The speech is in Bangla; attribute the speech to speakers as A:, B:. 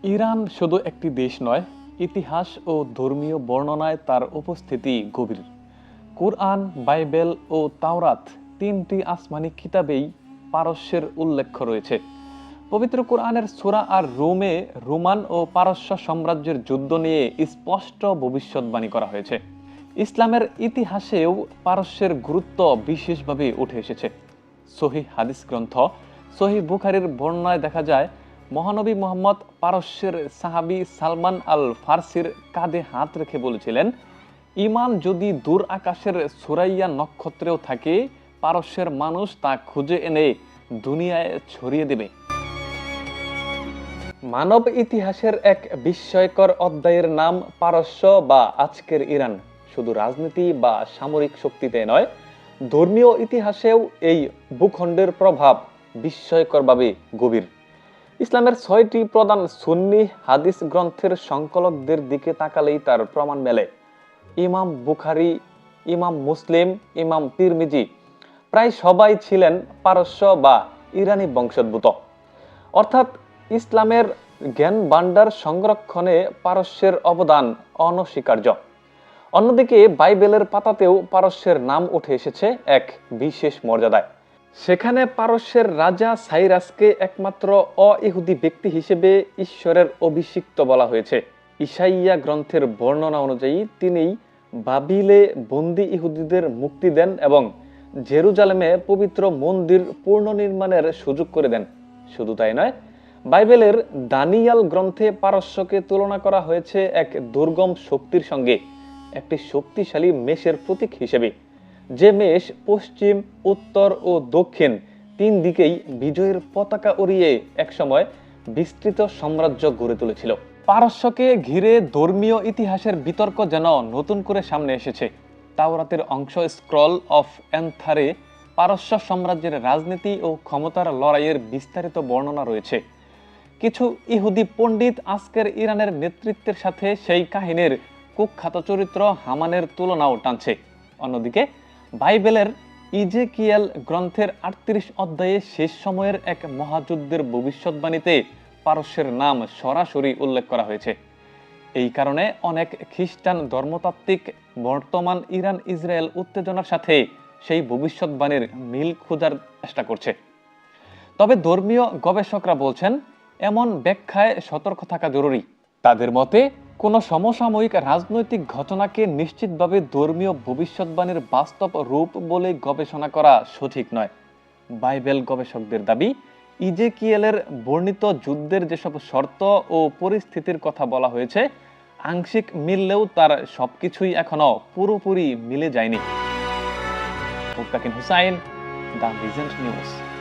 A: ইরান শুধু একটি দেশ নয়, ইতিহাস ও ধর্মীয় বর্ণনায় তার উপস্থিতি গভীর। কুরআন, বাইবেল ও তাওরাত তিনটি আসমানি কিতাবেই পারস্যের উল্লেখ রয়েছে। পবিত্র কুরআনের সূরা আর রোমে রোমান ও পারস্য সাম্রাজ্যের যুদ্ধ নিয়ে স্পষ্ট ভবিষ্যৎবাণী করা হয়েছে। ইসলামের ইতিহাসেও পারস্যের গুরুত্ব বিশেষভাবে উঠে এসেছে। সহিহ হাদিস গ্রন্থ সহিহ বুখারীর বর্ণনায় দেখা যায়, মহানবী মুহাম্মদ পারস্যের সাহাবী সালমান আল ফারসির কাঁধে হাত রেখে বলেছিলেন, ঈমান যদি দূর আকাশের সুরাইয়া নক্ষত্রেও থাকে, পারস্যের মানুষ তা খুঁজে এনে দুনিয়ায় ছড়িয়ে দেবে। মানব ইতিহাসের এক বিস্ময়কর অধ্যায়ের নাম পারস্য বা আজকের ইরান। শুধু রাজনীতি বা সামরিক শক্তিতে নয়, ধর্মীয় ইতিহাসেও এই ভূখণ্ডের প্রভাব বিস্ময়করভাবে গভীর। ইসলামের ৬টি প্রধান সুন্নি হাদিস গ্রন্থের সংকলকদের দিকে তাকালেই তার প্রমাণ মেলে। ইমাম বুখারী, ইমাম মুসলিম, ইমাম তিরমিজি প্রায় সবাই ছিলেন পারস্য বা ইরানি বংশোদ্ভূত। অর্থাৎ ইসলামের জ্ঞান ভাণ্ডার সংরক্ষণে পারস্যের অবদান অনস্বীকার্য। অন্যদিকে বাইবেলের পাতাতেও পারস্যের নাম উঠে এসেছে এক বিশেষ মর্যাদায়। সেখানে পারস্যের রাজা সাইরাসকে একমাত্র অ-ইহুদি ব্যক্তি হিসেবে ঈশ্বরের অভিষিক্ত বলা হয়েছে। ইসাইয়া গ্রন্থের বর্ণনা অনুযায়ী তিনিই বাবিলে বন্দী ইহুদিদের মুক্তি দেন এবং জেরুজালেমে পবিত্র মন্দির পুনর্নির্মাণের সুযোগ করে দেন। শুধু তাই নয়, বাইবেলের দানিয়াল গ্রন্থে পারস্যকে তুলনা করা হয়েছে এক দুর্গম শক্তির সঙ্গে, একটি শক্তিশালী মেষের প্রতীক হিসেবে, যে মেষ পশ্চিম, উত্তর ও দক্ষিণ তিন দিকেই বিজয়ের পতাকা উড়িয়ে একসময় বিস্তৃত সাম্রাজ্য গড়ে তুলেছিল। পারস্যকে ঘিরে ধর্মীয় ইতিহাসের বিতর্ক যেন নতুন করে সামনে এসেছে। তাওরাতের অংশ স্ক্রল অফ এনথারে পারস্য সাম্রাজ্যের রাজনীতি ও ক্ষমতার লড়াইয়ের বিস্তারিত বর্ণনা রয়েছে। কিছু ইহুদি পণ্ডিত আজকের ইরানের নেতৃত্বের সাথে সেই কাহিনীর কুখ্যাত চরিত্র হামানের তুলনাও টানছে। অন্যদিকে বাইবেলের ইজেকিয়েল গ্রন্থের ৩৮ অধ্যায়ে শেষ সময়ের এক মহাযুদ্ধের ভবিষ্যৎবাণীতে পারস্যের নাম সরাসরি উল্লেখ করা হয়েছে। এই কারণে অনেক খ্রিস্টান ধর্মতাত্ত্বিক বর্তমান ইরান ইসরায়েল উত্তেজনার সাথে সেই ভবিষ্যৎবাণীর মিল খোঁজার চেষ্টা করছে। তবে ধর্মীয় গবেষকরা বলছেন, এমন ব্যাখ্যায় সতর্ক থাকা জরুরি। তাদের মতে, কোনো সমসাময়িক রাজনৈতিক ঘটনাকে নিশ্চিতভাবে ধর্মীয় ভবিষ্যৎবাণীর বাস্তব রূপ বলে গবেষণা করা সঠিক নয়। বাইবেল গবেষকদের দাবি, ইজেকিয়েলের বর্ণিত যুদ্ধের যেসব শর্ত ও পরিস্থিতির কথা বলা হয়েছে, আংশিক মিললেও তার সবকিছুই এখনো পুরোপুরি মিলে যায়নি। মুত্তাকিন হুসাইন, দ্য রিজেন্ট নিউজ।